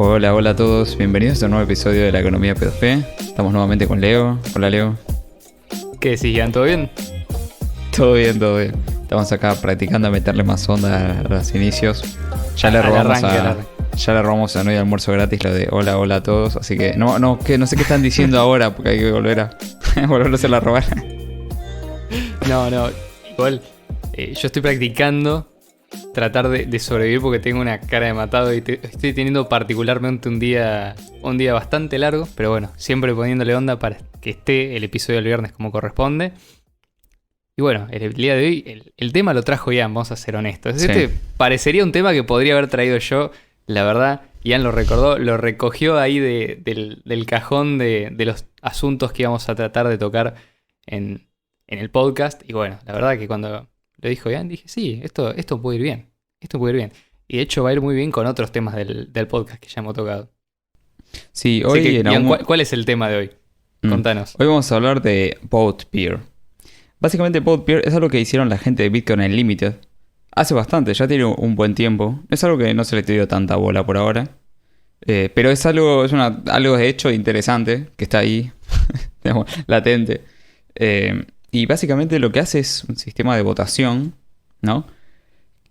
Hola, hola a todos, bienvenidos a un nuevo episodio de la Economía P2P. Estamos nuevamente con Leo. Hola, Leo. ¿Qué decís, Ian? ¿Todo bien? Todo bien, todo bien. Estamos acá practicando a meterle más onda a los inicios. Ya le robamos a No hay almuerzo gratis lo de hola, hola a todos. Así que no sé qué están diciendo ahora porque hay que volver a volverlos a robar. No, igual yo estoy practicando tratar de sobrevivir porque tengo una cara de matado y estoy teniendo particularmente un día bastante largo, pero bueno, siempre poniéndole onda para que esté el episodio del viernes como corresponde. Y bueno, el día de hoy el tema lo trajo Ian, vamos a ser honestos. Sí. Este parecería un tema que podría haber traído yo, la verdad. Ian lo recordó, lo recogió ahí del cajón de los asuntos que íbamos a tratar de tocar en el podcast. Y bueno, la verdad que cuando lo dijo Ian, dije, sí, esto puede ir bien. Esto puede ir bien. Y de hecho va a ir muy bien con otros temas del podcast que ya hemos tocado. Sí, hoy Así que, en Ian, ¿cuál es el tema de hoy? Contanos. Hoy vamos a hablar de Vote Peer. Básicamente Vote Peer es algo que hicieron la gente de Bitcoin Unlimited hace bastante, ya tiene un buen tiempo. Es algo que no se le dio tanta bola por ahora. Pero es algo de hecho interesante que está ahí, digamos, latente. Y básicamente lo que hace es un sistema de votación, ¿no?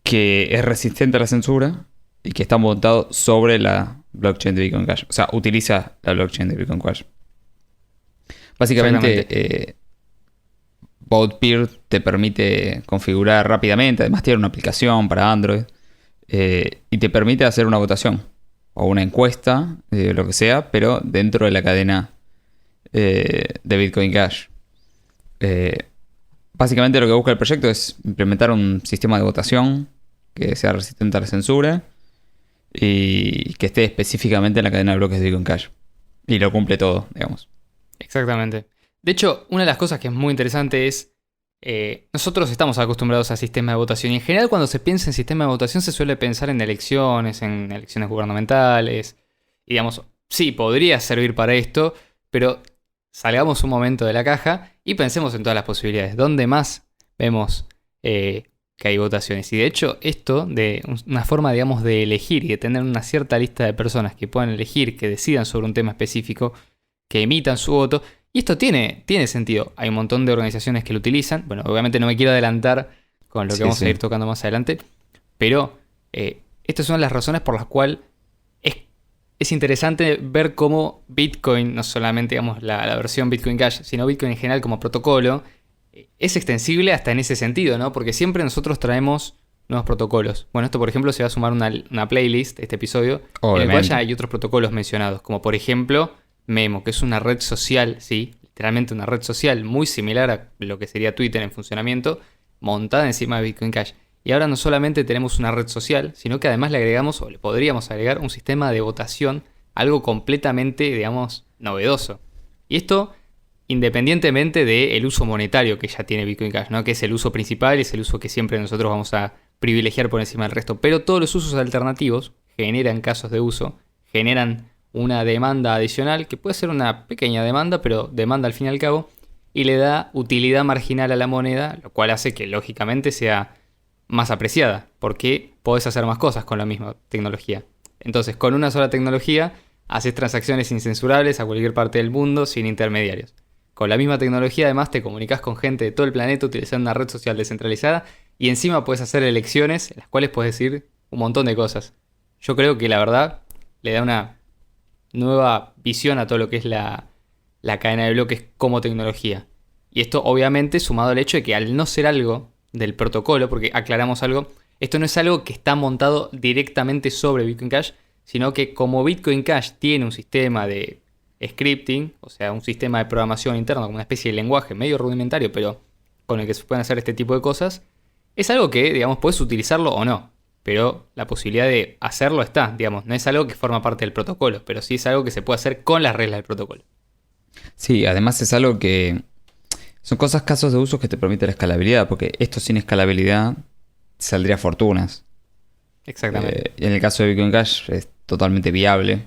Que es resistente a la censura y que está montado sobre la blockchain de Bitcoin Cash. O sea, utiliza la blockchain de Bitcoin Cash. Básicamente, VotePeer te permite configurar rápidamente. Además tiene una aplicación para Android. Y te permite hacer una votación o una encuesta, lo que sea, pero dentro de la cadena de Bitcoin Cash. Básicamente lo que busca el proyecto es implementar un sistema de votación que sea resistente a la censura y que esté específicamente en la cadena de bloques de Bitcoin Cash. Y lo cumple todo, digamos. Exactamente. De hecho, una de las cosas que es muy interesante es nosotros estamos acostumbrados a sistemas de votación y en general cuando se piensa en sistema de votación se suele pensar en elecciones gubernamentales y digamos, sí, podría servir para esto, pero salgamos un momento de la caja y pensemos en todas las posibilidades. ¿Dónde más vemos que hay votaciones? Y de hecho, esto de una forma, digamos, de elegir y de tener una cierta lista de personas que puedan elegir, que decidan sobre un tema específico, que emitan su voto. Y esto tiene sentido. Hay un montón de organizaciones que lo utilizan. Bueno, obviamente no me quiero adelantar con lo que vamos a ir tocando más adelante. Pero estas son las razones por las cuales es interesante ver cómo Bitcoin, no solamente digamos, la versión Bitcoin Cash, sino Bitcoin en general como protocolo, es extensible hasta en ese sentido, ¿no? Porque siempre nosotros traemos nuevos protocolos. Bueno, esto por ejemplo se va a sumar una playlist, este episodio, Obviamente. en el cual ya hay otros protocolos mencionados, como por ejemplo Memo, que es una red social, sí, literalmente una red social muy similar a lo que sería Twitter en funcionamiento, montada encima de Bitcoin Cash. Y ahora no solamente tenemos una red social, sino que además le agregamos, o le podríamos agregar, un sistema de votación, algo completamente, digamos, novedoso. Y esto independientemente del uso monetario que ya tiene Bitcoin Cash, ¿no? Que es el uso principal y es el uso que siempre nosotros vamos a privilegiar por encima del resto. Pero todos los usos alternativos generan casos de uso, generan una demanda adicional, que puede ser una pequeña demanda, pero demanda al fin y al cabo, y le da utilidad marginal a la moneda, lo cual hace que lógicamente sea más apreciada, porque podés hacer más cosas con la misma tecnología. Entonces, con una sola tecnología, haces transacciones incensurables a cualquier parte del mundo sin intermediarios. Con la misma tecnología, además, te comunicas con gente de todo el planeta utilizando una red social descentralizada y encima puedes hacer elecciones en las cuales puedes decir un montón de cosas. Yo creo que la verdad le da una nueva visión a todo lo que es la cadena de bloques como tecnología. Y esto obviamente sumado al hecho de que al no ser algo del protocolo, porque aclaramos algo, esto no es algo que está montado directamente sobre Bitcoin Cash, sino que como Bitcoin Cash tiene un sistema de scripting, o sea, un sistema de programación interno, como una especie de lenguaje medio rudimentario, pero con el que se pueden hacer este tipo de cosas, es algo que, digamos, puedes utilizarlo o no, pero la posibilidad de hacerlo está, digamos, no es algo que forma parte del protocolo, pero sí es algo que se puede hacer con las reglas del protocolo. Sí, además es algo que son casos de uso que te permiten la escalabilidad, porque esto sin escalabilidad saldría fortunas. Exactamente. En el caso de Bitcoin Cash es totalmente viable.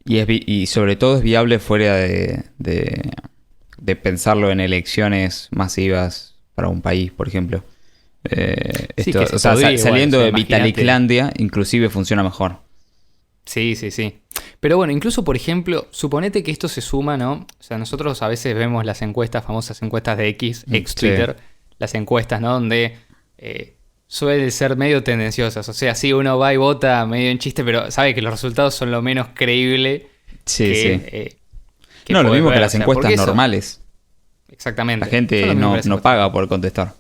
Y sobre todo es viable fuera de pensarlo en elecciones masivas para un país, por ejemplo. Sí, Esto, que o sea, podría, saliendo igual, de imagínate. Vitaliclandia, inclusive funciona mejor. Sí, sí, sí. Pero bueno, incluso por ejemplo, suponete que esto se suma, ¿no? O sea, nosotros a veces vemos las encuestas, famosas encuestas de X, ex Sí, Twitter, las encuestas, ¿no? Donde suelen ser medio tendenciosas. O sea, sí, uno va y vota medio en chiste, pero sabe que los resultados son lo menos creíble sí, que, sí. que No, lo podés mismo que ver. O las sea, encuestas porque eso, normales. La exactamente, son gente lo mismo que no, las no encuestas. paga por contestar.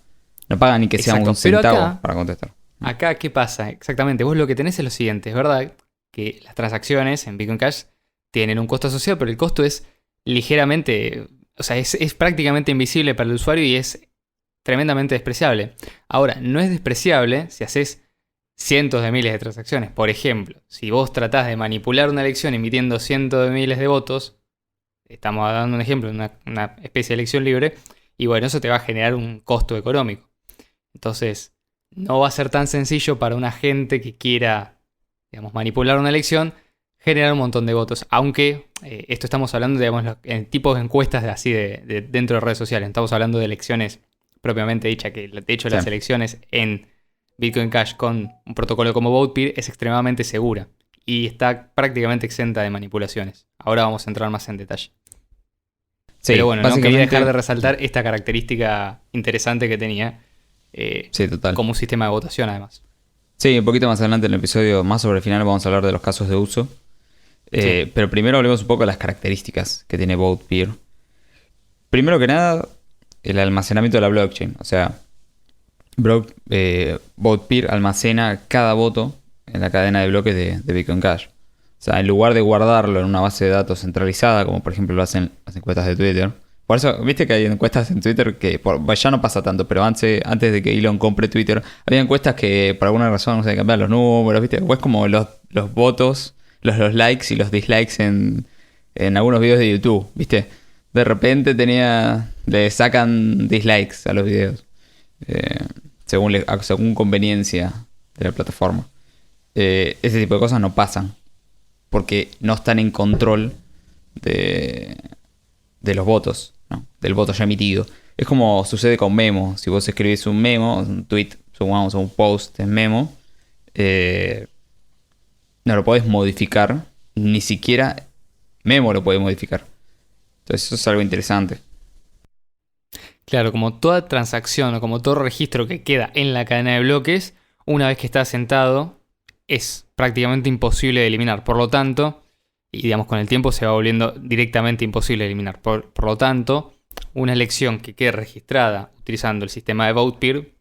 No paga ni que sea Exacto, un pero centavo para contestar. acá, ¿qué pasa? Exactamente, vos lo que tenés es lo siguiente, es verdad que las transacciones en Bitcoin Cash tienen un costo asociado, pero el costo es ligeramente, o sea, es prácticamente invisible para el usuario y es tremendamente despreciable. Ahora, no es despreciable si haces cientos de miles de transacciones. Por ejemplo, si vos tratás de manipular una elección emitiendo cientos de miles de votos, estamos dando un ejemplo, una especie de elección libre, y bueno, eso te va a generar un costo económico. Entonces, no va a ser tan sencillo para una gente que quiera, digamos, manipular una elección, generar un montón de votos. Aunque esto estamos hablando, digamos, en tipos de encuestas dentro de redes sociales. Estamos hablando de elecciones propiamente dicha, que de hecho las Sí. elecciones en Bitcoin Cash con un protocolo como VotePeer es extremadamente segura y está prácticamente exenta de manipulaciones. Ahora vamos a entrar más en detalle. Pero Sí, bueno, no quería dejar de básicamente. resaltar esta característica interesante que tenía Sí, total. como un sistema de votación además. Sí, un poquito más adelante en el episodio, más sobre el final, vamos a hablar de los casos de uso. Sí, Pero primero hablemos un poco de las características que tiene VotePeer. Primero que nada, el almacenamiento de la blockchain. O sea, VotePeer almacena cada voto en la cadena de bloques de Bitcoin Cash. O sea, en lugar de guardarlo en una base de datos centralizada, como por ejemplo lo hacen las encuestas de Twitter. Por eso, viste que hay encuestas en Twitter que ya no pasa tanto, pero antes de que Elon compre Twitter, había encuestas que por alguna razón no sé, cambiaban los números, viste. O es como los votos, los likes y los dislikes en algunos videos de YouTube, viste. De repente le sacan dislikes a los videos. eh, según conveniencia de la plataforma. Ese tipo de cosas no pasan porque no están en control de, de los votos, ¿no? Del voto ya emitido. Es como sucede con Memo. Si vos escribís un memo, un tweet, sumamos un post en Memo, eh, no lo podés modificar, ni siquiera Memo lo puede modificar. Entonces eso es algo interesante. claro, como toda transacción o como todo registro que queda en la cadena de bloques, una vez que está asentado, es prácticamente imposible de eliminar. Por lo tanto, y digamos con el tiempo se va volviendo directamente imposible de eliminar. Por lo tanto, una elección que quede registrada utilizando el sistema de VotePeer,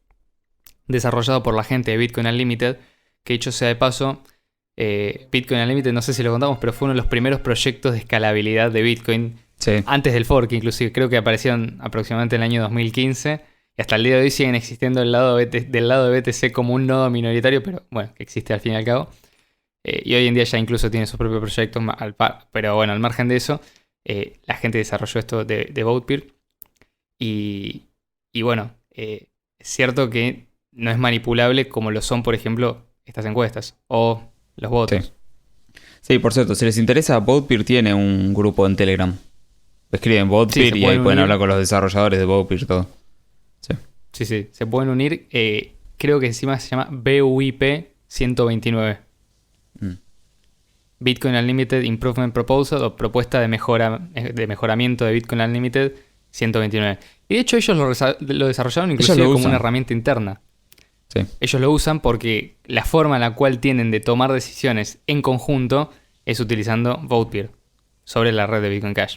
desarrollado por la gente de Bitcoin Unlimited, que dicho sea de paso, Bitcoin Unlimited, no sé si lo contamos, pero fue uno de los primeros proyectos de escalabilidad de Bitcoin Sí, antes del fork, inclusive. Creo que aparecieron aproximadamente en el año 2015 y hasta el día de hoy siguen existiendo del lado de BTC como un nodo minoritario, pero bueno, que existe al fin y al cabo. Y hoy en día ya incluso tiene sus propios proyectos, pero bueno, al margen de eso, la gente desarrolló esto de VotePeer. Y bueno, es cierto que no es manipulable como lo son, por ejemplo, estas encuestas o los sí. votos. Sí, por cierto, si les interesa, VotePeer tiene un grupo en Telegram. Escriben Sí, VotePeer se y ahí pueden pueden hablar unir. con los desarrolladores de VotePeer y todo. Sí. Sí, sí, se pueden unir. Creo que encima se llama BIP 129. Mm. Bitcoin Unlimited Improvement Proposal o propuesta de mejoramiento de Bitcoin Unlimited 129. Y de hecho ellos lo desarrollaron Ellos inclusive lo como una usan. herramienta interna. Sí, Ellos lo usan porque la forma en la cual tienen de tomar decisiones en conjunto es utilizando VotePeer sobre la red de Bitcoin Cash.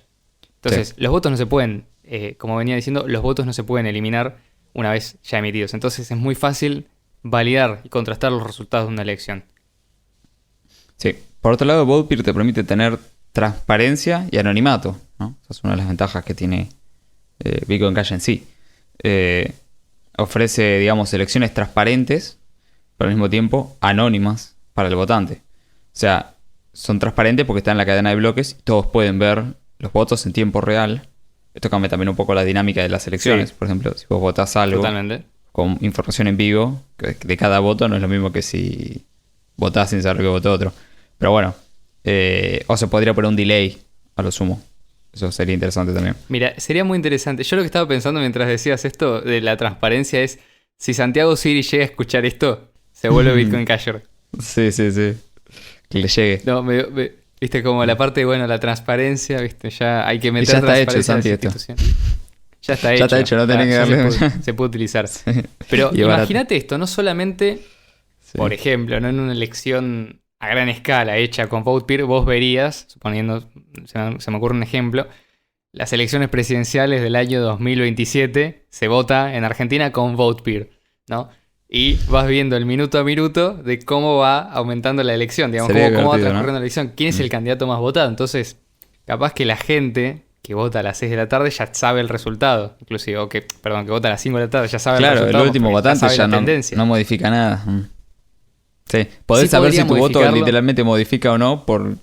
Entonces, sí. los votos no se pueden, como venía diciendo, los votos no se pueden eliminar una vez ya emitidos. Entonces es muy fácil validar y contrastar los resultados de una elección. Sí. Por otro lado, VotePeer te permite tener transparencia y anonimato, ¿no? Esa es una de las ventajas que tiene Bitcoin Cash en sí. Eh, Ofrece, digamos, elecciones transparentes, pero al mismo tiempo anónimas para el votante. O sea, son transparentes porque están en la cadena de bloques y todos pueden ver los votos en tiempo real. Esto cambia también un poco la dinámica de las elecciones. Sí, Por ejemplo, si vos votás algo totalmente. con información en vivo de cada voto, no es lo mismo que si votás sin saber que votó otro. Pero bueno, o se podría poner un delay a lo sumo. Eso sería interesante también. Mira, sería muy interesante. Yo lo que estaba pensando mientras decías esto de la transparencia es, si Santiago Siri llega a escuchar esto, se vuelve Bitcoin Casher. Sí, sí, sí. que le llegue. No, viste como la parte, bueno, la transparencia, viste, ya hay que Y meter ya está hecho, transparencia en Santi, las esto. instituciones. Ya está hecho. Ya está hecho, no tenés que Ya darle. se puede utilizar. Pero Y es barato. imagínate esto, no solamente, Sí. por ejemplo, no en una elección a gran escala hecha con VotePeer, vos verías, suponiendo, se me ocurre un ejemplo, las elecciones presidenciales del año 2027 se vota en Argentina con VotePeer, ¿no? Y vas viendo el minuto a minuto de cómo va aumentando la elección, digamos, Sería cómo va divertido, transcurriendo ¿no? la elección, quién es el candidato más votado. Entonces, capaz que la gente que vota a las 6 de la tarde ya sabe el resultado, inclusive, o que, perdón, que vota a las 5 de la tarde ya sabe el Claro, el resultado. último porque votante sabe ya la no, tendencia. no modifica nada. Sí, podés Sí saber podría si tu voto modificarlo. literalmente modifica o no por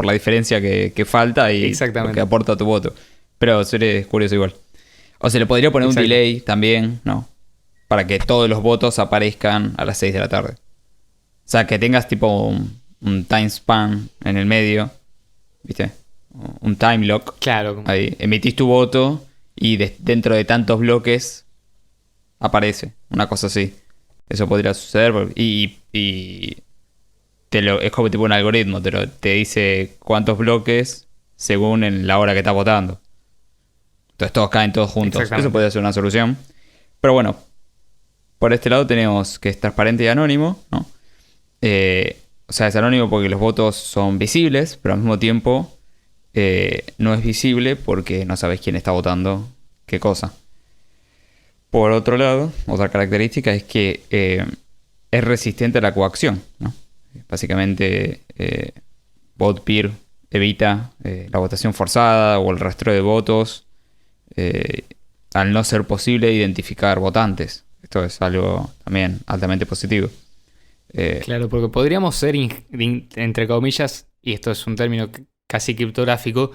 la diferencia que falta y lo Exactamente. que aporta tu voto. Pero sería curioso igual. O se le podría poner Exacto. un delay también, ¿no? Para que todos los votos aparezcan a las 6 de la tarde. O sea, que tengas tipo un time span en el medio, ¿viste? Un time lock. Claro, Ahí emitís tu voto y dentro de tantos bloques aparece. Una cosa así. Eso podría suceder y es como tipo un algoritmo. Te dice cuántos bloques según en la hora que estás votando. Entonces todos caen todos juntos. Exactamente. Eso podría ser una solución. Pero bueno, por este lado tenemos que es transparente y anónimo, ¿no? O sea, es anónimo porque los votos son visibles, pero al mismo tiempo no es visible porque no sabes quién está votando qué cosa. Por otro lado, otra característica es que es resistente a la coacción, ¿no? Básicamente, VotePeer evita la votación forzada o el rastreo de votos al no ser posible identificar votantes. Esto es algo también altamente positivo. Claro, porque podríamos ser, entre comillas, y esto es un término casi criptográfico,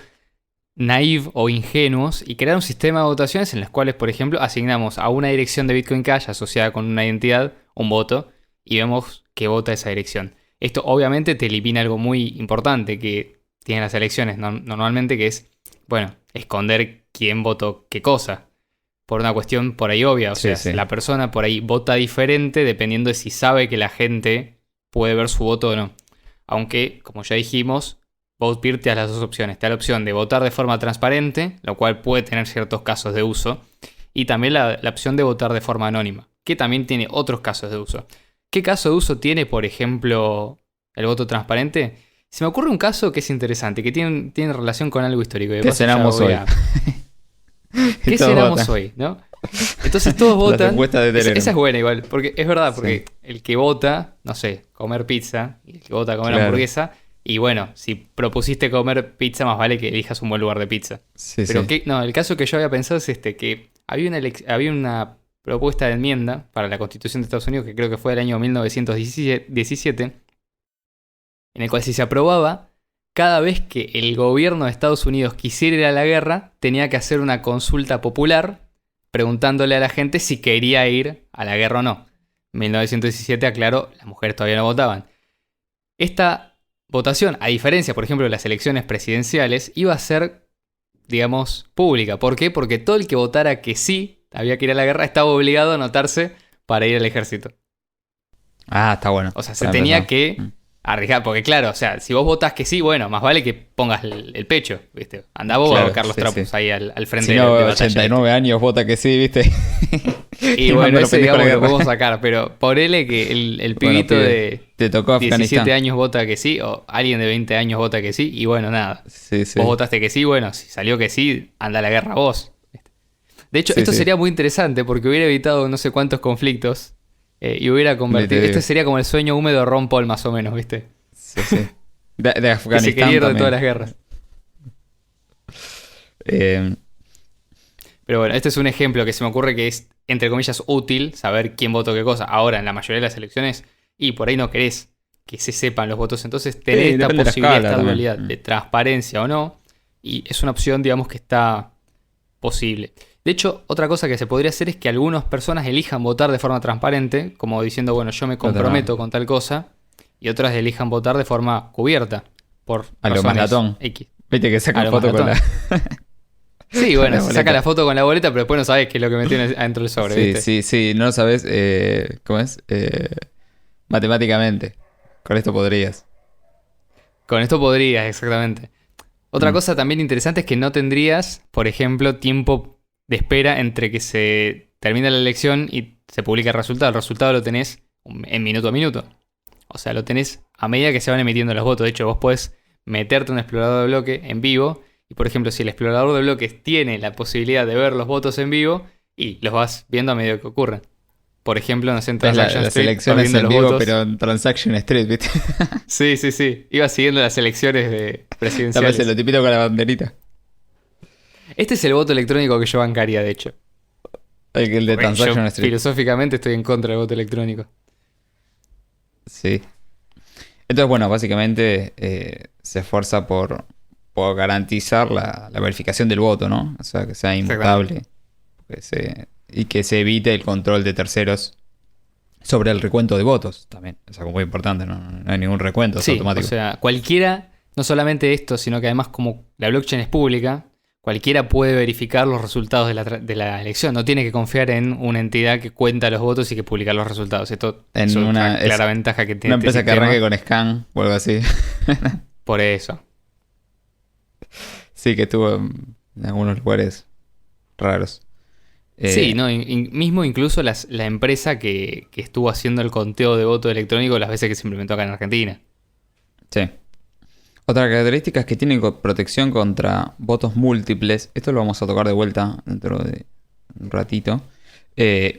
naive o ingenuos y crear un sistema de votaciones en las cuales, por ejemplo, asignamos a una dirección de Bitcoin Cash asociada con una identidad un voto y vemos que vota esa dirección. Esto obviamente te elimina algo muy importante que tienen las elecciones normalmente, que es, bueno, esconder quién votó qué cosa. Por una cuestión por ahí obvia. O Sí, sea, sí. la persona por ahí vota diferente dependiendo de si sabe que la gente puede ver su voto o no. Aunque, como ya dijimos, VotePeer te da las dos opciones. Te da la opción de votar de forma transparente, lo cual puede tener ciertos casos de uso. Y también la opción de votar de forma anónima, que también tiene otros casos de uso. ¿Qué caso de uso tiene, por ejemplo, el voto transparente? Se me ocurre un caso que es interesante, que tiene relación con algo histórico. ¿Qué cenamos hoy? ¿Qué Todos cenamos votan. hoy? ¿No? Entonces todos Las votan. encuestas de Telegram. Esa es buena igual, porque es verdad, porque Sí. el que vota, no sé, comer pizza, y el que vota comer Claro. hamburguesa, y bueno, si propusiste comer pizza, más vale que elijas un buen lugar de pizza. Sí, Pero sí. no, el caso que yo había pensado es que había una propuesta de enmienda para la Constitución de Estados Unidos, que creo que fue del año 1917, en el cual si se aprobaba, cada vez que el gobierno de Estados Unidos quisiera ir a la guerra, tenía que hacer una consulta popular preguntándole a la gente si quería ir a la guerra o no. En 1917, aclaro, las mujeres todavía no votaban. Esta votación, a diferencia, por ejemplo, de las elecciones presidenciales, iba a ser, digamos, pública. ¿Por qué? Porque todo el que votara que sí había que ir a la guerra estaba obligado a anotarse para ir al ejército. Ah, está bueno. O sea, se Para tenía empezar. que arriesgar, porque claro, o sea, si vos votás que sí, bueno, más vale que pongas el pecho, ¿viste? Andá vos, Claro, Carlos sí, Trapus, sí. ahí al frente Si de no, batalla. 89 años vota que sí, ¿viste? Y manda bueno, a los ese pendejos a la digamos lo guerra. podemos sacar, pero ponele que el Bueno, pibito pibe, de te tocó 17 Afganistán. años vota que sí, o alguien de 20 años vota que sí, y bueno, nada. Sí, sí. Vos votaste que sí, bueno, si salió que sí, anda a la guerra vos. De hecho, Sí, esto sí. sería muy interesante porque hubiera evitado no sé cuántos conflictos y hubiera convertido... Te Este digo. sería como el sueño húmedo de Ron Paul, más o menos, ¿viste? Sí, sí. De Que se Afganistán quería ir de también. todas las guerras. Eh, Pero bueno, este es un ejemplo que se me ocurre que es, entre comillas, útil saber quién votó qué cosa. Ahora, en la mayoría de las elecciones, y por ahí no querés que se sepan los votos, entonces tenés Sí, esta depende de la posibilidad, escala esta también. dualidad de transparencia o no, y es una opción, digamos, que está posible. De hecho, otra cosa que se podría hacer es que algunas personas elijan votar de forma transparente, como diciendo, bueno, yo me comprometo con tal cosa, y otras elijan votar de forma cubierta, por A lo razones Malatón. X. Viste que A sacan lo foto con la. Malatón. Sí, bueno, la se boleta. saca la foto con la boleta, pero después no sabes qué es lo que metió adentro del sobre, Sí, ¿viste? sí, sí. No lo sabes. ¿Cómo es? Matemáticamente. Con esto podrías. Con esto podrías, exactamente. Otra cosa también interesante es que no tendrías, por ejemplo, tiempo de espera entre que se termina la elección y se publica el resultado. El resultado lo tenés en minuto a minuto. O sea, lo tenés a medida que se van emitiendo los votos. De hecho, vos podés meterte un explorador de bloque en vivo. Y por ejemplo, si el explorador de bloques tiene la posibilidad de ver los votos en vivo, y los vas viendo a medida que ocurren. Por ejemplo, no sé, en Transaction Las Street, vas elecciones viendo en los vivo, votos. pero en Transaction Street, ¿viste? Sí. Iba siguiendo las elecciones de También presidenciales. lo tipito con la banderita. Este es el voto electrónico que yo bancaría, de hecho. El de Porque Transaction yo, Street. filosóficamente estoy en contra del voto electrónico. Sí. Entonces, bueno, básicamente se esfuerza por garantizar la verificación del voto, ¿no? O sea, que sea inmutable. Y que se evite el control de terceros sobre el recuento de votos también. Es algo muy importante, no hay ningún recuento, es Sí, automático. o sea, cualquiera, no solamente esto, sino que además como la blockchain es pública, cualquiera puede verificar los resultados de la elección. No tiene que confiar en una entidad que cuenta los votos y que publica los resultados. Esto En es una- otra clara es ventaja que tiene Una este empresa que sistema. arranque con Scan o algo así. Por eso. Sí, que estuvo en algunos lugares raros. Sí, no, mismo incluso la empresa que estuvo haciendo el conteo de voto electrónico las veces que se implementó acá en Argentina. Sí. Otra característica es que tiene protección contra votos múltiples. Esto lo vamos a tocar de vuelta dentro de un ratito.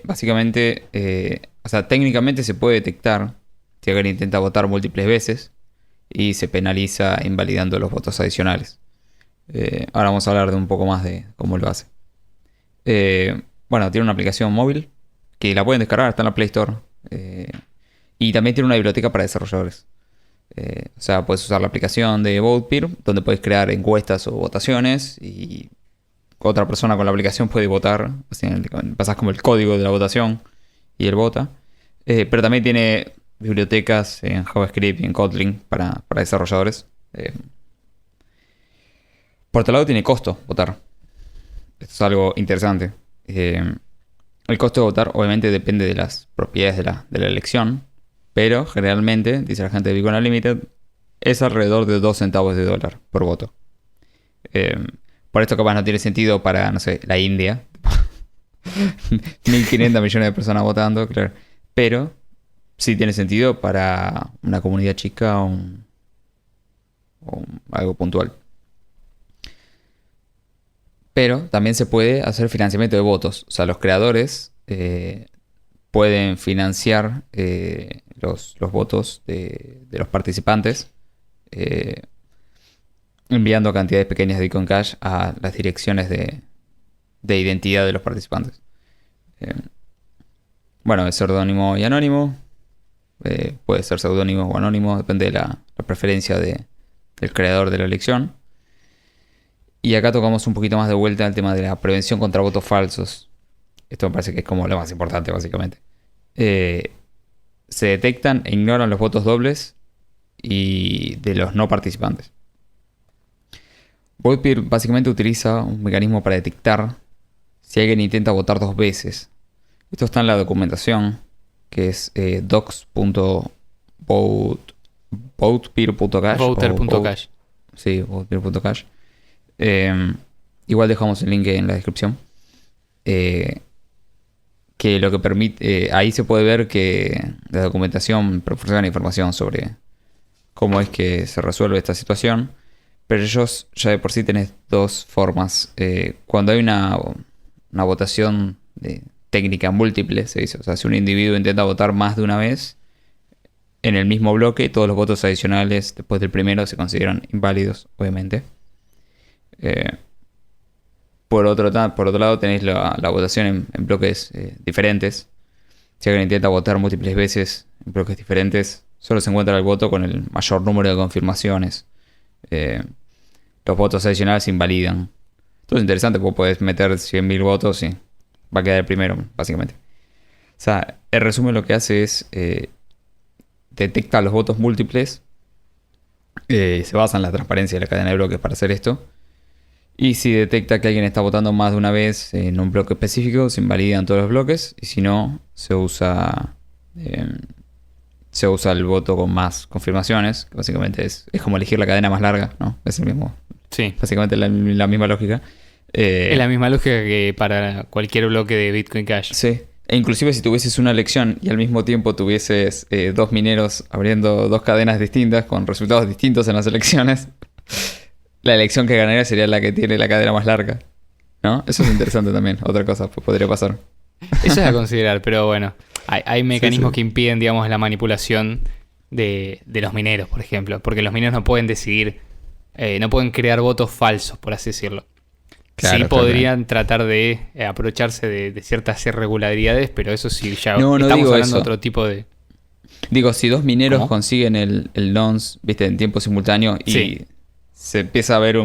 Básicamente, o sea, técnicamente se puede detectar si alguien intenta votar múltiples veces y se penaliza invalidando los votos adicionales. Ahora vamos a hablar de un poco más de cómo lo hace. Bueno, tiene una aplicación móvil que la pueden descargar, está en la Play Store. Y también tiene una biblioteca para desarrolladores. O sea, puedes usar la aplicación de VotePeer, donde puedes crear encuestas o votaciones y otra persona con la aplicación puede votar. O sea, pasas como el código de la votación y él vota. Pero también tiene bibliotecas en JavaScript y en Kotlin para desarrolladores. Por otro lado, tiene costo votar. Esto es algo interesante. El costo de votar obviamente depende de las propiedades de la elección. Pero generalmente, dice la gente de Bitcoin Unlimited, es alrededor de 2 centavos de dólar por voto. Por esto capaz no tiene sentido para, no sé, la India. 1.500 millones de personas votando, claro. Pero sí tiene sentido para una comunidad chica o algo puntual. Pero también se puede hacer financiamiento de votos. O sea, los creadores pueden financiar los votos de los participantes enviando cantidades pequeñas de Bitcoin Cash a las direcciones de identidad de los participantes. Bueno, es seudónimo y anónimo. Puede ser seudónimo o anónimo, depende de la preferencia del creador de la elección. Y acá tocamos un poquito más de vuelta el tema de la prevención contra votos falsos. Esto me parece que es como lo más importante, básicamente. Se detectan e ignoran los votos dobles y de los no participantes. VotePeer básicamente utiliza un mecanismo para detectar si alguien intenta votar 2 veces. Esto está en la documentación, que es docs.votepeer.cash. Voter.cash. Sí, votepeer.cash. Igual dejamos el link en la descripción. Que lo que permite, ahí se puede ver que la documentación proporciona información sobre cómo es que se resuelve esta situación, pero ellos ya de por sí tenés 2 formas. Cuando hay una votación de técnica múltiple, se dice, o sea, si un individuo intenta votar más de una vez en el mismo bloque, todos los votos adicionales después del primero se consideran inválidos, obviamente. Por otro lado tenéis la votación en bloques diferentes. Si alguien intenta votar múltiples veces en bloques diferentes, solo se encuentra el voto con el mayor número de confirmaciones. Los votos adicionales se invalidan. Esto es interesante porque puedes meter 100.000 votos y va a quedar el primero, básicamente. O sea, el resumen lo que hace es detecta los votos múltiples. Se basa en la transparencia de la cadena de bloques para hacer esto. Y si detecta que alguien está votando más de una vez en un bloque específico, se invalidan todos los bloques. Y si no, se se usa el voto con más confirmaciones, que básicamente es como elegir la cadena más larga, ¿no? Es el mismo, Sí. básicamente la misma lógica. Es la misma lógica que para cualquier bloque de Bitcoin Cash. Sí. E inclusive si tuvieses una elección y al mismo tiempo tuvieses dos mineros abriendo dos cadenas distintas con resultados distintos en las elecciones, la elección que ganaría sería la que tiene la cadena más larga, ¿no? Eso es interesante también. Otra cosa pues, podría pasar. Eso es a considerar, pero bueno, hay mecanismos sí. que impiden, digamos, la manipulación de los mineros, por ejemplo, porque los mineros no pueden decidir, no pueden crear votos falsos, por así decirlo. Claro, Sí claro. podrían tratar de aprovecharse de ciertas irregularidades, pero eso sí, ya No estamos digo hablando eso. de otro tipo de... Digo, si dos mineros ¿Cómo? consiguen el nonce, viste, en tiempo simultáneo y Sí. se empieza a ver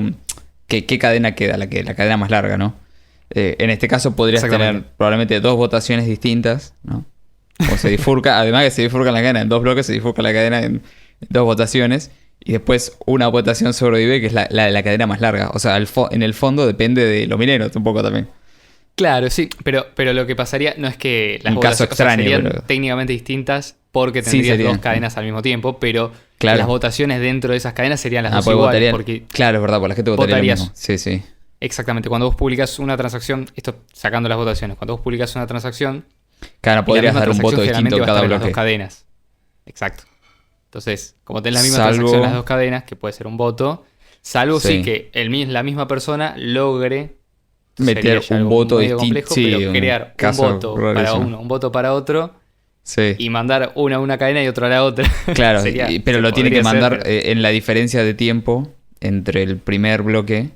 ¿qué cadena queda? La cadena más larga, ¿no? En este caso podrías Exactamente. tener probablemente dos votaciones distintas, ¿no? Como se bifurca, además que se bifurca la cadena en dos bloques, se bifurca la cadena en dos votaciones y después una votación sobrevive que es la de la cadena más larga. O sea, en el fondo depende de los mineros un poco también. Claro, sí, pero lo que pasaría no es que las Un caso votaciones, o sea, extraño, serían pero- técnicamente distintas porque Sí, tendrías serían. dos cadenas al mismo tiempo, pero Claro. las votaciones dentro de esas cadenas serían las dos pues iguales, votarían. porque Claro, es verdad, por la gente votaría lo votarías- mismo. Sí, sí. exactamente, cuando vos publicas una transacción, esto sacando las votaciones, cuando vos publicas una transacción, Claro, y la podrías misma dar un transacción voto generalmente distinto en va a cada estar en las dos bloque. cadenas. Exacto. Entonces, como tenés la misma Salvo- transacción en las dos cadenas, que puede ser un voto, salvo Sí. sí que la misma persona logre Meter sería ya un algo voto medio distinto. complejo, Sí, pero un crear un caso voto para rarísimo. uno, un voto para otro, Sí. y mandar una a una cadena y otra a la otra. Claro, Sería- pero se lo tiene que podría hacer, mandar pero- en la diferencia de tiempo entre el primer bloque.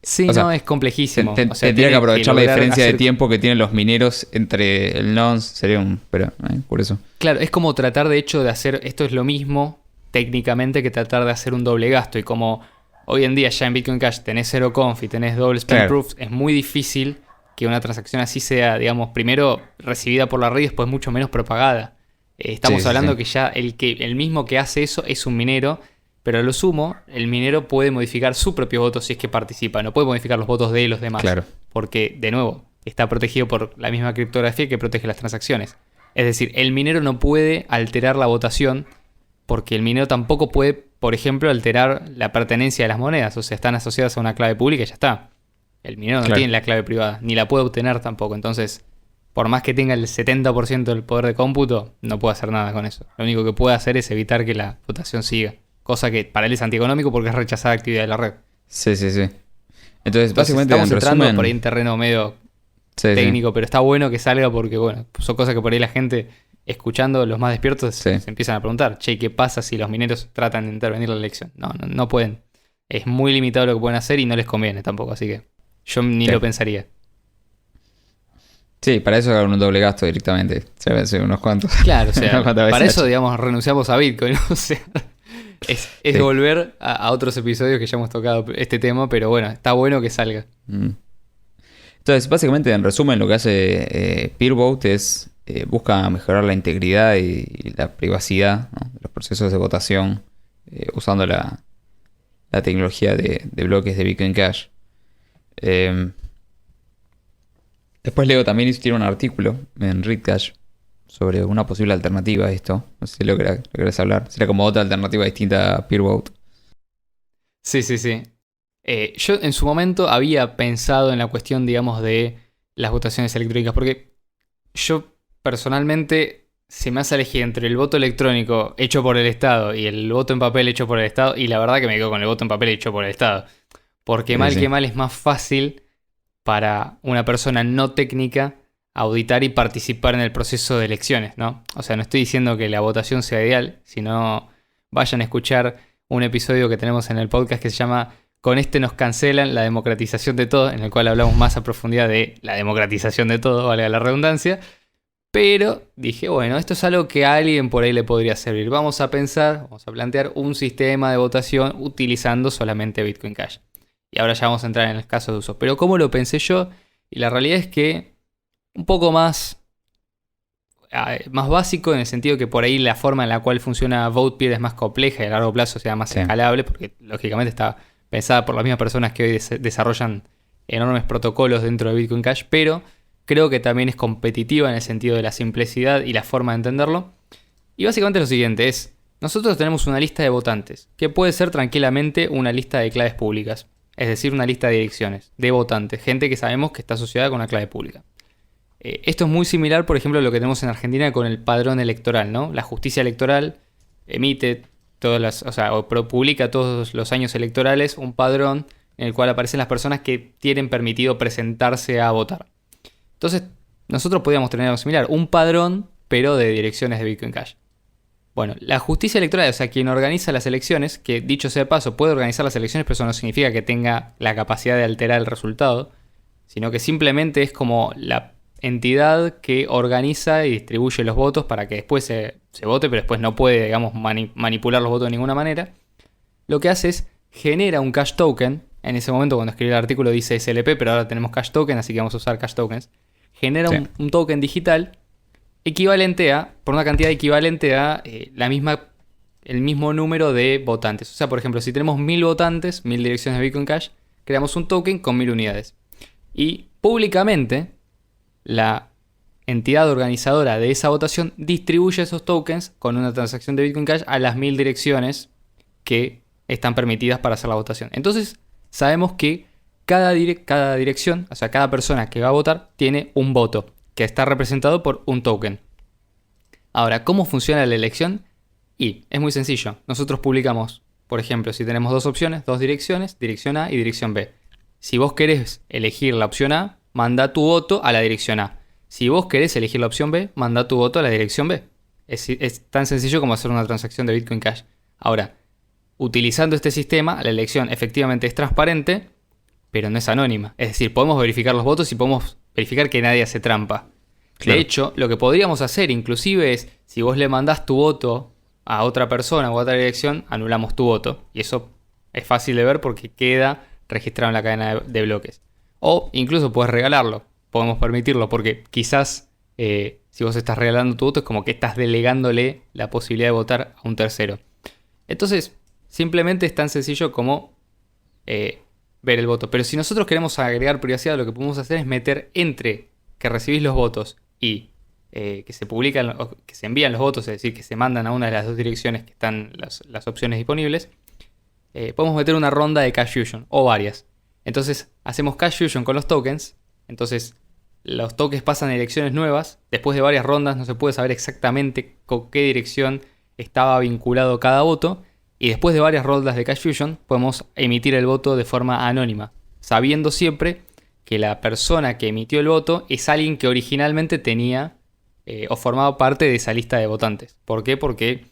Sí, o sea, no, es complejísimo. O sea, tendría tiene que aprovechar la lograr diferencia de hacer- tiempo que tienen los mineros entre el nonce. Sería un... Pero, por eso. Claro, es como tratar de hecho de hacer, esto es lo mismo técnicamente que tratar de hacer un doble gasto. Y como hoy en día ya en Bitcoin Cash tenés zero conf y tenés double spend Claro. proofs, es muy difícil que una transacción así sea, digamos, primero recibida por la red y después mucho menos propagada. Estamos Sí, sí, hablando sí. que ya el mismo que hace eso es un minero, pero a lo sumo, el minero puede modificar su propio voto si es que participa, no puede modificar los votos de los demás. Claro. Porque, de nuevo, está protegido por la misma criptografía que protege las transacciones. Es decir, el minero no puede alterar la votación porque el minero tampoco puede, por ejemplo, alterar la pertenencia de las monedas. O sea, están asociadas a una clave pública y ya está. El minero no Claro. tiene la clave privada, ni la puede obtener tampoco. Entonces, por más que tenga el 70% del poder de cómputo, no puede hacer nada con eso. Lo único que puede hacer es evitar que la votación siga. Cosa que para él es antieconómico porque es rechazada actividad de la red. Sí, sí, sí. Entonces, Entonces, básicamente, estamos en entrando resumen... por ahí en terreno medio Sí, sí. técnico, pero está bueno que salga porque, bueno, son cosas que por ahí la gente, escuchando los más despiertos, Sí. se empiezan a preguntar, che, ¿qué pasa si los mineros tratan de intervenir en la elección? No pueden. Es muy limitado lo que pueden hacer y no les conviene tampoco, así que yo ni Sí. lo pensaría. Sí, para eso hagan un doble gasto directamente. Se ven unos cuantos. Claro, o sea, Unas cuantas para veces. eso, digamos, renunciamos a Bitcoin, o sea, es Sí. volver a otros episodios que ya hemos tocado este tema, pero bueno, está bueno que salga. Mm. Entonces, básicamente, en resumen, lo que hace Peervote es busca mejorar la integridad y la privacidad, ¿no?, de los procesos de votación usando la tecnología de bloques de Bitcoin Cash. Después Leo también tiene un artículo en ReadCash sobre una posible alternativa a esto. No sé si lo querés hablar. Sería como otra alternativa distinta a Peervote. Sí. Yo en su momento había pensado en la cuestión, digamos, de las votaciones electrónicas, porque yo personalmente se me hace elegir entre el voto electrónico hecho por el Estado y el voto en papel hecho por el Estado, y la verdad que me quedo con el voto en papel hecho por el Estado. Porque Sí, mal sí. que mal es más fácil para una persona no técnica auditar y participar en el proceso de elecciones, ¿no? O sea, no estoy diciendo que la votación sea ideal, sino vayan a escuchar un episodio que tenemos en el podcast que se llama Con este nos cancelan la democratización de todo, en el cual hablamos más a profundidad de la democratización de todo, valga la redundancia. Pero dije, bueno, esto es algo que a alguien por ahí le podría servir. Vamos a plantear un sistema de votación utilizando solamente Bitcoin Cash. Y ahora ya vamos a entrar en el caso de uso. Pero ¿cómo lo pensé yo? Y la realidad es que un poco más básico, en el sentido que por ahí la forma en la cual funciona VotePeer es más compleja y a largo plazo sea más Sí. escalable, porque lógicamente está pensada por las mismas personas que hoy desarrollan enormes protocolos dentro de Bitcoin Cash, pero creo que también es competitiva en el sentido de la simplicidad y la forma de entenderlo. Y básicamente lo siguiente es, nosotros tenemos una lista de votantes, que puede ser tranquilamente una lista de claves públicas, es decir, una lista de direcciones, de votantes, gente que sabemos que está asociada con una clave pública. Esto es muy similar, por ejemplo, a lo que tenemos en Argentina con el padrón electoral, ¿no? La justicia electoral emite publica todos los años electorales un padrón en el cual aparecen las personas que tienen permitido presentarse a votar. Entonces, nosotros podríamos tener algo similar, un padrón, pero de direcciones de Bitcoin Cash. Bueno, la justicia electoral, o sea, quien organiza las elecciones, que dicho sea de paso, puede organizar las elecciones, pero eso no significa que tenga la capacidad de alterar el resultado, sino que simplemente es como la entidad que organiza y distribuye los votos para que después se vote, pero después no puede, digamos, manipular los votos de ninguna manera. Lo que hace es genera un cash token. En ese momento, cuando escribí el artículo, dice SLP, pero ahora tenemos cash token, así que vamos a usar cash tokens. Genera un token digital equivalente por una cantidad equivalente a el mismo número de votantes. O sea, por ejemplo, si tenemos 1000 votantes, 1000 direcciones de Bitcoin Cash, creamos un token con 1000 unidades. Y públicamente, la entidad organizadora de esa votación distribuye esos tokens con una transacción de Bitcoin Cash a las 1000 direcciones que están permitidas para hacer la votación. Entonces, sabemos que cada dirección, o sea, cada persona que va a votar, tiene un voto que está representado por un token. Ahora, ¿cómo funciona la elección? Y es muy sencillo. Nosotros publicamos, por ejemplo, si tenemos dos opciones, dos direcciones, dirección A y dirección B. Si vos querés elegir la opción A, manda tu voto a la dirección A. Si vos querés elegir la opción B, manda tu voto a la dirección B. Es tan sencillo como hacer una transacción de Bitcoin Cash. Ahora, utilizando este sistema, la elección efectivamente es transparente, pero no es anónima. Es decir, podemos verificar los votos y podemos verificar que nadie hace trampa. Claro. De hecho, lo que podríamos hacer inclusive es, si vos le mandás tu voto a otra persona o a otra dirección, anulamos tu voto. Y eso es fácil de ver porque queda registrado en la cadena de bloques. O incluso puedes regalarlo. Podemos permitirlo porque quizás si vos estás regalando tu voto es como que estás delegándole la posibilidad de votar a un tercero. Entonces, simplemente es tan sencillo como ver el voto. Pero si nosotros queremos agregar privacidad, lo que podemos hacer es meter entre que recibís los votos y que se publican, o que se envían los votos, es decir, que se mandan a una de las dos direcciones que están las opciones disponibles, podemos meter una ronda de cash fusion o varias. Entonces hacemos cash fusion con los tokens. Entonces los tokens pasan a direcciones nuevas. Después de varias rondas no se puede saber exactamente con qué dirección estaba vinculado cada voto. Y después de varias rondas de cash fusion podemos emitir el voto de forma anónima, sabiendo siempre que la persona que emitió el voto es alguien que originalmente tenía o formaba parte de esa lista de votantes. ¿Por qué? Porque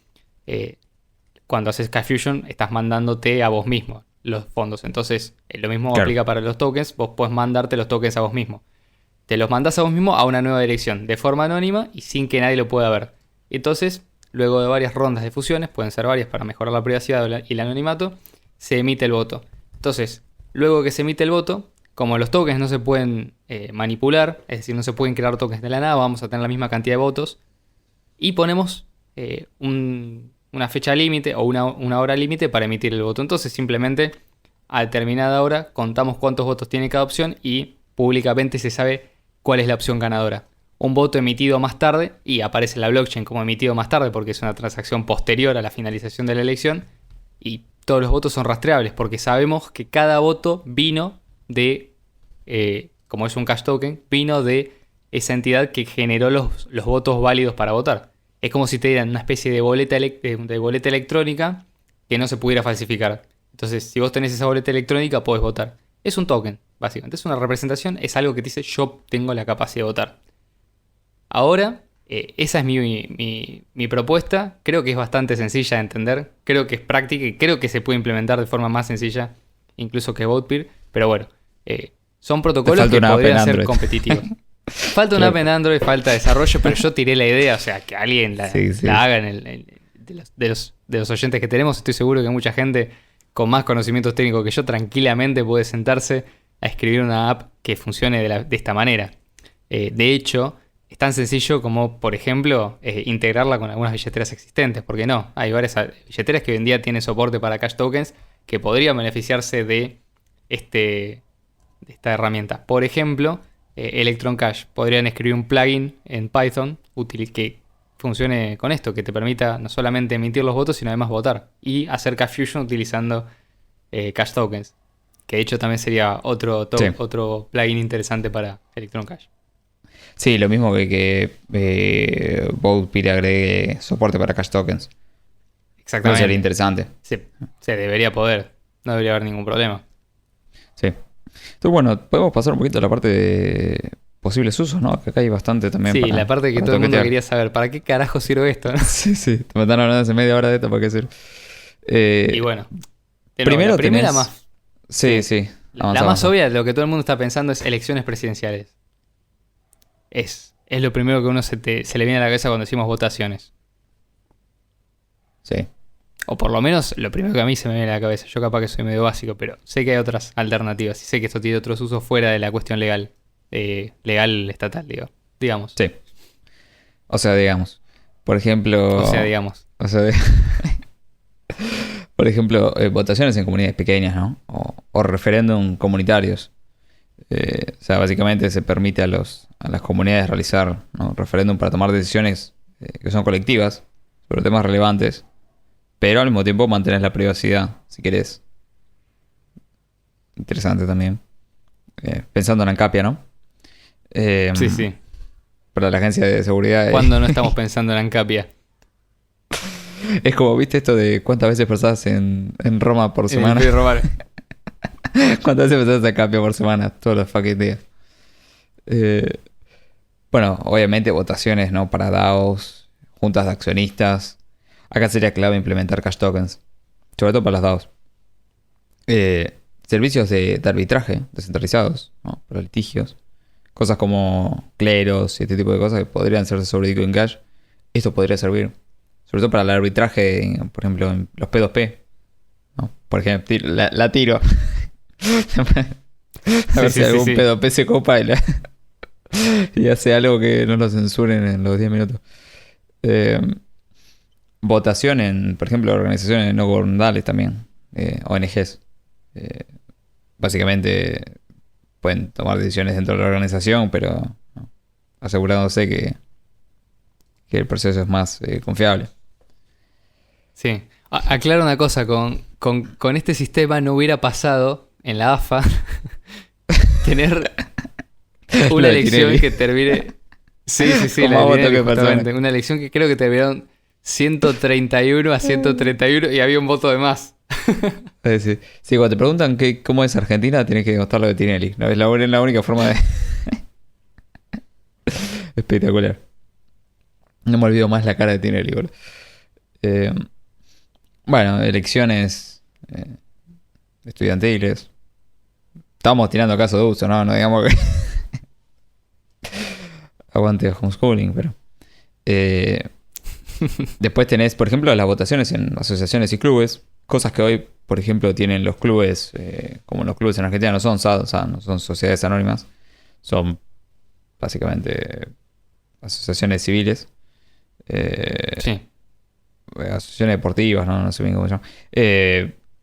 cuando haces cash fusion estás mandándote a vos mismo los fondos. Entonces lo mismo aplica para los tokens. Vos podés mandarte los tokens a vos mismo. Te los mandás a vos mismo a una nueva dirección de forma anónima y sin que nadie lo pueda ver. Entonces, luego de varias rondas de fusiones, pueden ser varias para mejorar la privacidad y el anonimato, se emite el voto. Entonces, luego que se emite el voto, como los tokens no se pueden manipular, es decir, no se pueden crear tokens de la nada, vamos a tener la misma cantidad de votos, y ponemos una fecha límite o una hora límite para emitir el voto. Entonces, simplemente a determinada hora contamos cuántos votos tiene cada opción y públicamente se sabe cuál es la opción ganadora. Un voto emitido más tarde, y aparece en la blockchain como emitido más tarde porque es una transacción posterior a la finalización de la elección, y todos los votos son rastreables porque sabemos que cada voto vino de, como es un cash token, vino de esa entidad que generó los votos válidos para votar. Es como si te dieran una especie de boleta electrónica que no se pudiera falsificar. Entonces, si vos tenés esa boleta electrónica, podés votar. Es un token, básicamente. Es una representación, es algo que te dice yo tengo la capacidad de votar. Ahora, esa es mi propuesta. Creo que es bastante sencilla de entender. Creo que es práctica y creo que se puede implementar de forma más sencilla incluso que Votepeer. Pero bueno, son protocolos que podrían ser competitivos. Falta una app en Android, falta desarrollo, pero yo tiré la idea, o sea, que alguien la haga de los oyentes que tenemos. Estoy seguro que mucha gente con más conocimientos técnicos que yo tranquilamente puede sentarse a escribir una app que funcione de esta manera. De hecho, es tan sencillo como, por ejemplo, integrarla con algunas billeteras existentes. ¿Por qué no? Hay varias billeteras que hoy en día tienen soporte para cash tokens que podrían beneficiarse de esta herramienta. Por ejemplo, Electron Cash. Podrían escribir un plugin en Python que funcione con esto, que te permita no solamente emitir los votos, sino además votar. Y hacer Cash Fusion utilizando Cash Tokens. Que de hecho también sería otro plugin interesante para Electron Cash. Sí, lo mismo que Vote.peer agregue soporte para Cash Tokens. Exactamente. Sería interesante. Se debería poder. No debería haber ningún problema. Sí. Entonces, bueno, podemos pasar un poquito a la parte de posibles usos, ¿no? Que acá hay bastante también. Sí, la parte que todo el mundo quería saber. ¿Para qué carajo sirve esto? ¿No? Sí. Me están hablando hace media hora de esto, ¿para qué sirve? Y bueno. Primero la primera tenés... más. Sí. La más obvia, lo que todo el mundo está pensando es elecciones presidenciales. Es lo primero que uno se le viene a la cabeza cuando decimos votaciones. Sí. O por lo menos lo primero que a mí se me viene a la cabeza. Yo capaz que soy medio básico, pero sé que hay otras alternativas. Y sé que esto tiene otros usos fuera de la cuestión legal. Legal estatal, digamos. Sí. O sea, digamos. Por ejemplo... Por ejemplo, votaciones en comunidades pequeñas, ¿no? O referéndum comunitarios. O sea, básicamente se permite a las comunidades realizar, ¿no?, referéndum para tomar decisiones que son colectivas sobre temas relevantes, pero al mismo tiempo mantenés la privacidad, si querés. Interesante también. Pensando en ANCAPIA, ¿no? Sí. Para la agencia de seguridad. ¿Cuándo no estamos pensando en ANCAPIA? Es como, ¿viste esto de cuántas veces pasás en Roma por semana? ¿Cuántas veces pasás a ANCAPIA por semana? Todos los fucking días. Bueno, obviamente votaciones, ¿no?, para DAOs, juntas de accionistas. Acá sería clave implementar cash tokens, sobre todo para las DAOs. Servicios de arbitraje descentralizados, ¿no?, para litigios. Cosas como cleros y este tipo de cosas que podrían hacerse sobre Bitcoin Cash. Esto podría servir, sobre todo para el arbitraje, por ejemplo, en los P2P, ¿no? Por ejemplo, la tiro. A ver si algún P2P se copa y hace algo que no lo censuren en los 10 minutos. Votación por ejemplo, organizaciones no gubernamentales también, ONGs. Básicamente pueden tomar decisiones dentro de la organización, pero ¿no?, asegurándose que el proceso es más confiable. Sí. Aclaro una cosa, con este sistema no hubiera pasado en la AFA tener una elección que termine... Sí, la de una elección que creo que terminaron 131 a 131 y había un voto de más. Sí, cuando te preguntan cómo es Argentina, tienes que demostrar lo de Tinelli. Es la única forma de... Espectacular. No me olvido más la cara de Tinelli, boludo. Bueno, elecciones estudiantiles. Estamos tirando caso de uso, ¿no? No digamos que... Aguante homeschooling, pero... Después tenés, por ejemplo, las votaciones en asociaciones y clubes. Cosas que hoy, por ejemplo, tienen los clubes, como los clubes en Argentina no son SAD, o sea, no son sociedades anónimas. Son básicamente asociaciones civiles. Sí. Asociaciones deportivas, no sé bien cómo se llama.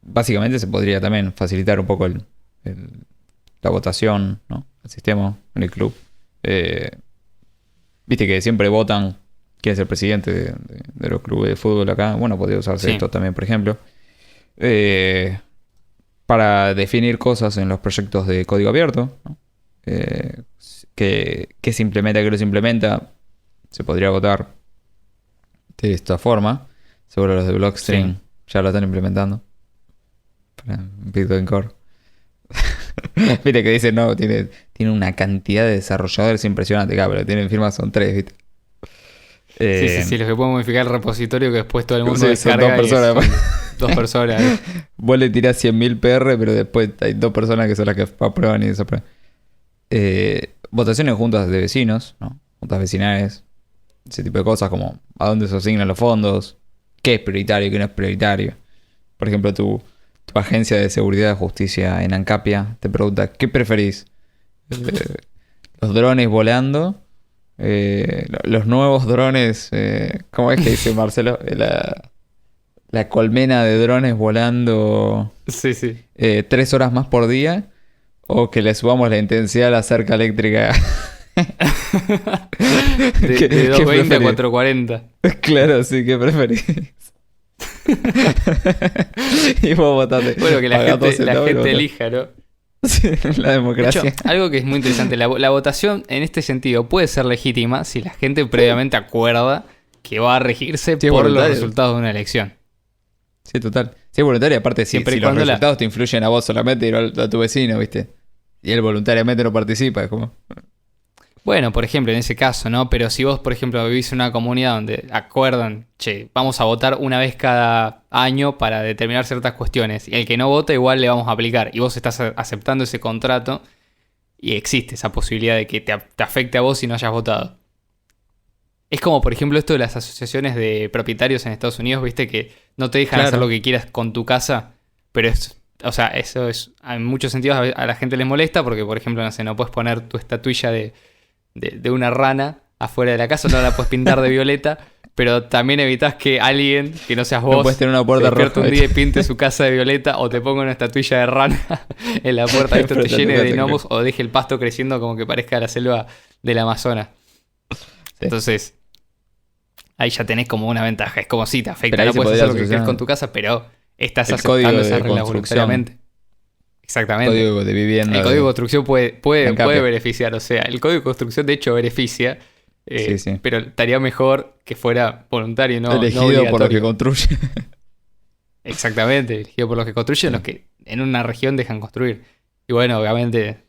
Básicamente se podría también facilitar un poco la votación, ¿no?, el sistema en el club. Viste que siempre votan quién es el presidente de los clubes de fútbol acá. Bueno, podría usarse esto también, por ejemplo. Para definir cosas en los proyectos de código abierto, ¿no? Que se implementa, que no se implementa, se podría votar de esta forma. Seguro los de Blockstream ya lo están implementando para Bitcoin Core. Viste que dicen, no, tiene una cantidad de desarrolladores impresionante, pero tienen firmas, son 3, ¿viste? Sí, los que pueden modificar el repositorio que después todo el mundo descarga. Son 2 personas. 2 personas. Vos le tirás 100.000 PR, pero después hay 2 personas que son las que aprueban y desaprueban. Votaciones en juntas de vecinos, ¿no?, juntas vecinales, ese tipo de cosas, como a dónde se asignan los fondos, qué es prioritario y qué no es prioritario. Por ejemplo, tu agencia de seguridad y justicia en ANCAPIA te pregunta, ¿qué preferís? ¿Los drones volando? Los nuevos drones, ¿cómo es que dice Marcelo? La colmena de drones volando 3 horas más por día, o que le subamos la intensidad a la cerca eléctrica. De ¿Qué 220 a preferís? 440. Claro, sí, ¿qué preferís? Y vos votaste. Bueno, que la Pagás 2 gente, la centavos y gente votás. elija, ¿no? Sí, la De hecho, democracia. algo que es muy interesante, la votación en este sentido puede ser legítima si la gente previamente acuerda que va a regirse Sí, es por los voluntario. resultados de una elección. Sí, total. Sí, es voluntario. Aparte, Siempre y si los cuando resultados te influyen a vos solamente y no a tu vecino, ¿viste? Y él voluntariamente no participa, es como. Bueno, por ejemplo, en ese caso, ¿no? Pero si vos, por ejemplo, vivís en una comunidad donde acuerdan, che, vamos a votar una vez cada año para determinar ciertas cuestiones, y el que no vota igual le vamos a aplicar, y vos estás aceptando ese contrato, y existe esa posibilidad de que te afecte a vos si no hayas votado. Es como, por ejemplo, esto de las asociaciones de propietarios en Estados Unidos, viste, que no te dejan Claro. hacer lo que quieras con tu casa, pero es, o sea, eso es, en muchos sentidos a la gente les molesta porque, por ejemplo, no sé, no puedes poner tu estatuilla de una rana afuera de la casa, no la puedes pintar de violeta, pero también evitas que alguien, que no seas No vos, puedes tener una se puerta despierte roja. un día y pinte su casa de violeta o te ponga una estatuilla de rana en la puerta, esto te Frente a tu llene de casa, gnomos o deje el pasto creciendo como que parezca la selva del Amazonas. Sí. Entonces, ahí ya tenés como una ventaja. Es como si te afecta, Pero ahí no se puedes podría hacer lo que quieras solucionar. con tu casa, pero estás El aceptando código esas de reglas construcción. voluntariamente. Exactamente. Código de vivienda. El código de construcción puede ANCAP. beneficiar, o sea, el código de construcción de hecho beneficia, Sí. pero estaría mejor que fuera voluntario y no Elegido obligatorio. por los que construyen. Exactamente, elegido por los que construyen, Sí. los que en una región dejan construir. Y bueno, obviamente,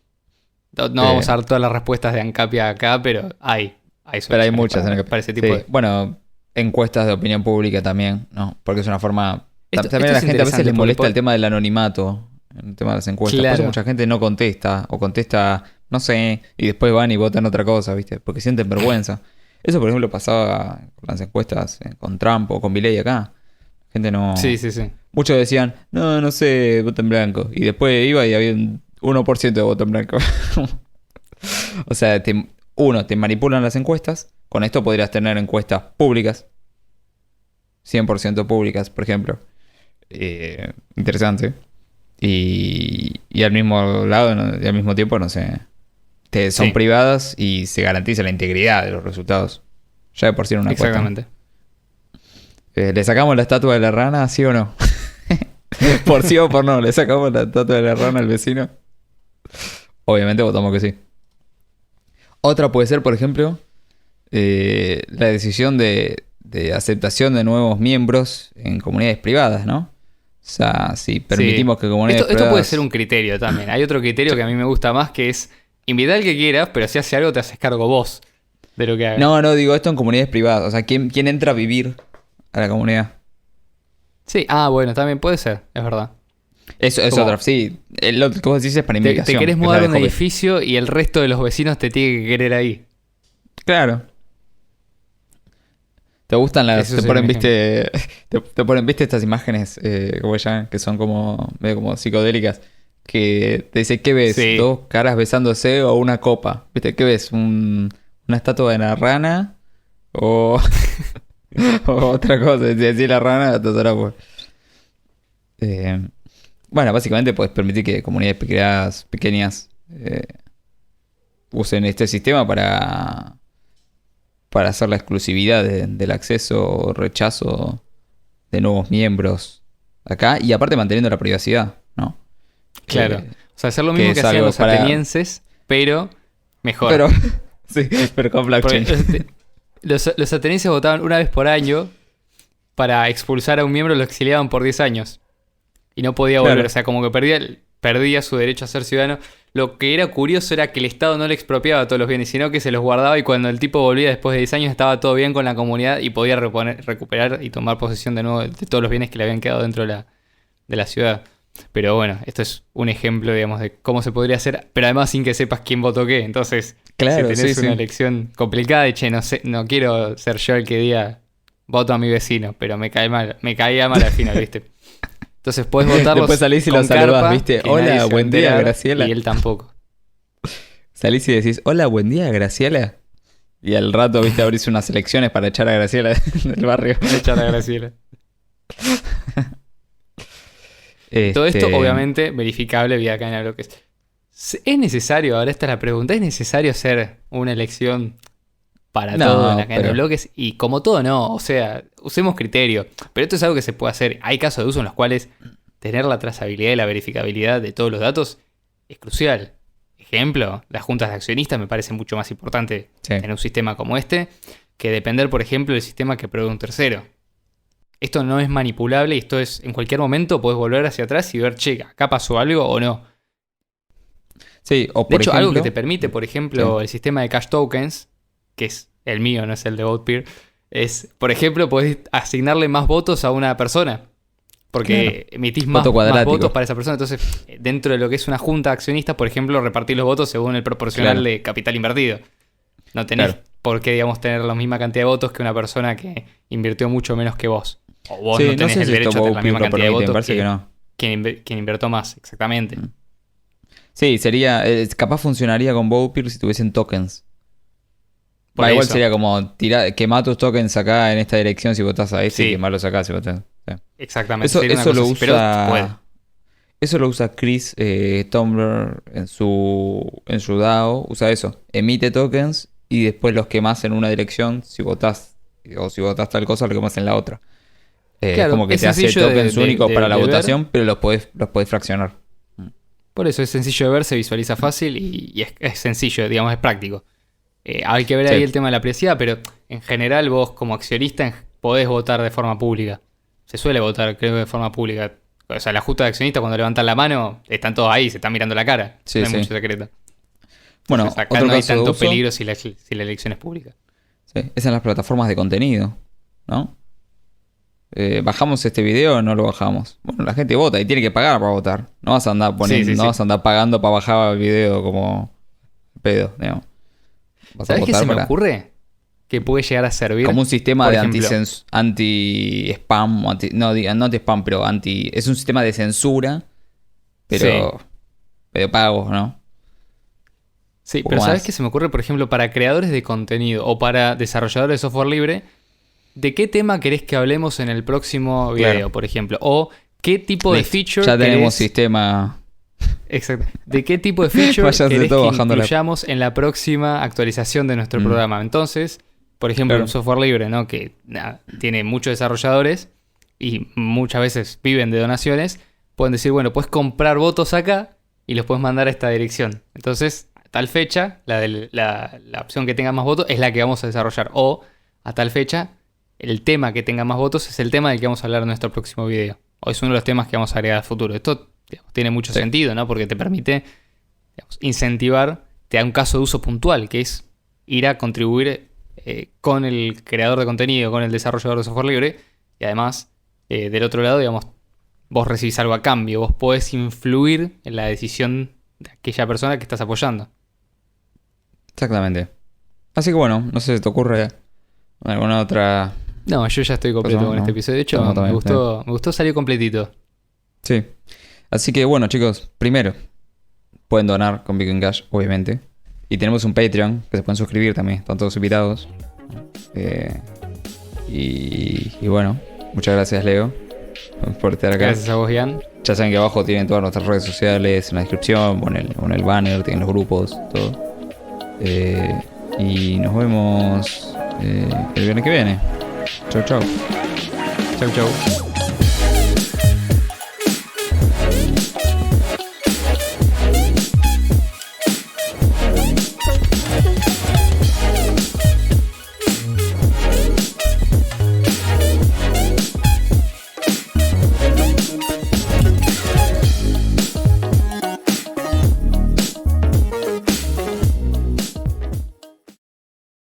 no vamos a dar todas las respuestas de ANCAPia acá, pero hay Pero hay soluciones muchas para, en el que. para ese tipo Sí. de... Bueno, encuestas de opinión pública también, ¿no? Porque es una forma. Esto También a la es gente a veces interesante le molesta porque el tema del anonimato. El tema de las encuestas. Por eso Claro. mucha gente no contesta. O contesta, no sé. Y después van y votan otra cosa, ¿viste? Porque sienten vergüenza. Eso, por ejemplo, pasaba con las encuestas con Trump o con Milei acá. La gente no. Sí. Muchos decían, no sé, voto en blanco. Y después iba y había un 1% de voto en blanco. O sea, te manipulan las encuestas. Con esto podrías tener encuestas públicas. 100% públicas, por ejemplo. Interesante. Y al mismo lado, y al mismo tiempo, no sé. Son Sí. privadas y se garantiza la integridad de los resultados. Ya de por sí en una encuesta. Exactamente. ¿Le sacamos la estatua de la rana, sí o no? Por sí o por no, ¿le sacamos la estatua de la rana al vecino? Obviamente votamos que sí. Otra puede ser, por ejemplo, la decisión de aceptación de nuevos miembros en comunidades privadas, ¿no? O sea, si permitimos que comunidades Esto privadas... puede ser un criterio también. Hay otro criterio que a mí me gusta más que es invitar al que quieras, pero si hace algo te haces cargo vos de lo que haga. No, digo esto en comunidades privadas. O sea, ¿quién entra a vivir a la comunidad? Sí, bueno, también puede ser, es verdad. Eso es Como- otra. Sí, lo que vos decís es para Te invitación. querés que es la mudar de a un Hobbes. edificio y el resto de los vecinos te tiene que querer ahí. Claro. ¿Te gustan las... Eso Te sería ponen, un viste... Te ponen, viste, estas imágenes, ¿cómo se llaman? Que son como... medio como psicodélicas. Que te dice, ¿qué ves? Sí. ¿Dos caras besándose o una copa? ¿Viste? ¿Qué ves? ¿Una estatua de una rana? O... o otra cosa. Si decís la rana, te será pues. Bueno, básicamente puedes permitir que comunidades pequeñas usen este sistema para hacer la exclusividad del acceso o rechazo de nuevos miembros acá y aparte manteniendo la privacidad, ¿no? Claro. Eh, O sea, hacer lo que mismo es que hacían algo los para- atenienses, pero mejor. pero sí, pero con blockchain. Porque los atenienses votaban una vez por año para expulsar a un miembro, lo exiliaban por 10 años. Y no podía volver, Claro. o sea, como que perdía su derecho a ser ciudadano. Lo que era curioso era que el Estado no le expropiaba todos los bienes, sino que se los guardaba y cuando el tipo volvía después de 10 años estaba todo bien con la comunidad y podía recuperar y tomar posesión de nuevo de todos los bienes que le habían quedado dentro de la ciudad. Pero bueno, esto es un ejemplo, digamos, de cómo se podría hacer, pero además sin que sepas quién votó qué. Entonces, Claro, si tenés sí, una sí. elección complicada, y che, no sé, no quiero ser yo el que diga voto a mi vecino, pero me caía mal al final, ¿viste? Entonces puedes votarlos Después salís y con lo saludás, carpa, ¿viste? que Hola, nadie se va a buen día, enterar, Graciela. Y él tampoco. Salís y decís, hola, buen día, Graciela. Y al rato, viste, abrís unas elecciones para echar a Graciela del barrio. Echar a Graciela. Todo esto, Este, obviamente, verificable vía cadena de bloques. ¿Es necesario, ahora esta es la pregunta, ¿es necesario hacer una elección para No, todo en la cadena de pero- bloques. Y como todo, no. O sea, usemos criterio. Pero esto es algo que se puede hacer. Hay casos de uso en los cuales tener la trazabilidad y la verificabilidad de todos los datos es crucial. Ejemplo, las juntas de accionistas me parece mucho más importante Sí. en un sistema como este que depender, por ejemplo, del sistema que provee un tercero. Esto no es manipulable y esto es, en cualquier momento podés volver hacia atrás y ver, che, acá pasó algo o no. Sí, o De por hecho, ejemplo, algo que te permite, por ejemplo, sí. el sistema de cash tokens, que es el mío, no es el de Votepeer, es, por ejemplo, podés asignarle más votos a una persona. Porque emitís más Voto cuadrático. votos para esa persona. Entonces, dentro de lo que es una junta de accionistas, por ejemplo, repartir los votos según el proporcional Claro. de capital invertido. No tenés Claro. por qué, digamos, tener la misma cantidad de votos que una persona que invirtió mucho menos que vos. O vos Sí, no no tenés sé el si derecho esto a tener la Votepeer misma lo cantidad de permite, me votos parece que no. quien invirtió más, exactamente. Sí, sería. Capaz funcionaría con Votepeer si tuviesen tokens. Por Igual eso. sería como quemar tus tokens acá en esta dirección si votás a este Sí. y quemarlos acá si votás. Sí. Exactamente. Eso, sería una eso cosa lo así, pero se puede. usa. Eso lo usa Chris Tumblr en su DAO. Usa eso. Emite tokens y después los quemas en una dirección si votás. O si votás tal cosa, lo quemas en la otra. Claro, como que es te hace sencillo tokens de- únicos de- para la de ver. votación, pero los podés fraccionar. Por eso es sencillo de ver, se visualiza fácil y es sencillo, digamos, es práctico. Hay que ver ahí Sí. el tema de la privacidad, pero en general vos como accionista podés votar de forma pública. Se suele votar, creo, de forma pública. O sea, la junta de accionistas cuando levantan la mano, están todos ahí, se están mirando la cara. Sí, no hay sí. mucho secreto. Bueno, Entonces, acá otro no hay caso de tanto uso, peligro si la elección es pública. sí, es en las plataformas de contenido, ¿no? ¿Bajamos este video o no lo bajamos? Bueno, la gente vota y tiene que pagar para votar. No vas a andar poniendo, Sí, sí, no sí. vas a andar pagando para bajar el video como pedo, digamos. Vas a ¿Sabés qué votar se me para- ocurre? Que puede llegar a servir. como un sistema por de ejemplo, anti-spam, no anti-spam, pero es un sistema de censura, pero de pago, ¿no? Sí, Un poco pero ¿sabes más. qué se me ocurre, por ejemplo, para creadores de contenido o para desarrolladores de software libre? ¿De qué tema querés que hablemos en el próximo video, Claro. por ejemplo? O qué tipo de Listo, feature ya tenemos querés... sistema. Exacto. ¿De qué tipo de feature Váyanse querés todos que bajando la- incluyamos en la próxima actualización de nuestro programa? Entonces, por ejemplo, Claro. un software libre, ¿no? Que nada, tiene muchos desarrolladores y muchas veces viven de donaciones, pueden decir, bueno, puedes comprar votos acá y los puedes mandar a esta dirección. Entonces, a tal fecha, la opción que tenga más votos es la que vamos a desarrollar. O a tal fecha, el tema que tenga más votos es el tema del que vamos a hablar en nuestro próximo video. O es uno de los temas que vamos a agregar al futuro. Esto, digamos, tiene mucho Sí. sentido, ¿no? Porque te permite, digamos, incentivar, te da un caso de uso puntual, que es ir a contribuir con el creador de contenido, con el desarrollador de software libre. Y además, del otro lado, digamos, vos recibís algo a cambio. Vos podés influir en la decisión de aquella persona que estás apoyando. Exactamente. Así que bueno, no sé si te ocurre alguna otra. No, yo ya estoy completo Pues no, con no. este episodio. De hecho, Estamos también, me gustó salir completito. Sí. Así que bueno, chicos, primero, pueden donar con Bitcoin Cash, obviamente. Y tenemos un Patreon que se pueden suscribir también, están todos invitados. Y bueno, muchas gracias, Leo, por estar acá. Gracias a vos, Ian. Ya saben que abajo tienen todas nuestras redes sociales en la descripción, o en el banner, tienen los grupos, todo. Y nos vemos el viernes que viene. Chau, chau. Chau, chau.